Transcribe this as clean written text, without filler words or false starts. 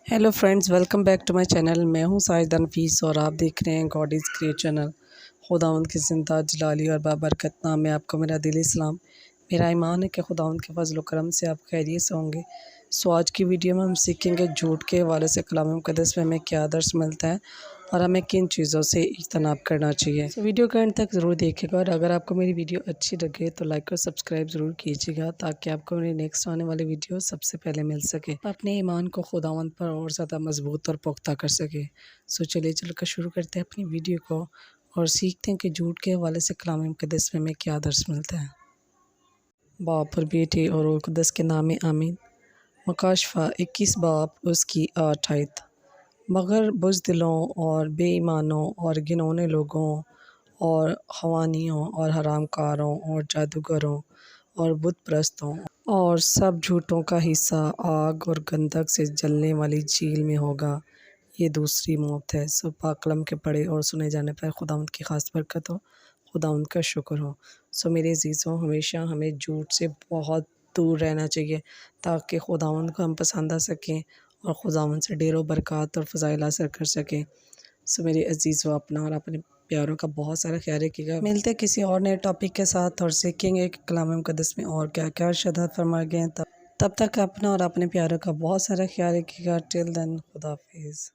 Hello friends, welcome back to my channel. मैं हूं साजिदा नफीस और आप देख रहे हैं गॉड इज़ ग्रेट चैनल। खुदावंद की ज़िंदा जलाली और बाबरकत नाम में आपको मेरा दिली सलाम। मेरा ईमान है कि खुदावंद के फजल करम से आप खैरियत से होंगे। सो आज की वीडियो में हम सीखेंगे झूठ के हवाले से कलाम मुक़द्दस में हमें क्या दर्स मिलता है और हमें किन चीज़ों से इज्तनाब करना चाहिए। तो वीडियो का एंड तक ज़रूर देखिएगा और अगर आपको मेरी वीडियो अच्छी लगे तो लाइक और सब्सक्राइब ज़रूर कीजिएगा ताकि आपको मेरी नेक्स्ट आने वाली वीडियो सबसे पहले मिल सके, अपने ईमान को खुदावंद पर और ज़्यादा मजबूत और पुख्ता कर सके। सो चलिए चलकर शुरू करते हैं अपनी वीडियो को और सीखते हैं कि झूठ के हवाले से कलाम मुक़द्दस में हमें क्या दर्स मिलता है। बाप और बेटे और रूह कुद्दस के नाम में आमीन। मुकाशफा 21 बाप उसकी 8 आयत। मगर बुज़दिलों और बेईमानों और घिनौने लोगों और ख़वानियों और हरामकारों और जादूगरों और बुत परस्तों और सब झूठों का हिस्सा आग और गंधक से जलने वाली झील में होगा। ये दूसरी मौत है। सो पाक कलम के पढ़े और सुने जाने पर खुदावंद की ख़ास बरकत हो, खुदावंद का शुक्र हो। सो मेरे अज़ीज़ों, हमेशा हमें झूठ से बहुत दूर रहना चाहिए ताकि खुदावंद को हम पसंद आ सकें और खुदावंद से ढेरों बरक़ात और फ़ज़ाइल हासिल कर सकें। सो मेरे अज़ीज़ों, अपना और अपने प्यारों का बहुत सारा ख्याल रखिएगा। मिलते किसी और नए टॉपिक के साथ और सीखेंगे कि कलाम मुक़द्दस में और क्या क्या इरशादात फरमाए गए हैं। तब तक अपना और अपने प्यारों का बहुत सारा ख्याल रखिएगा। टिल देन, खुदा हाफ़िज़।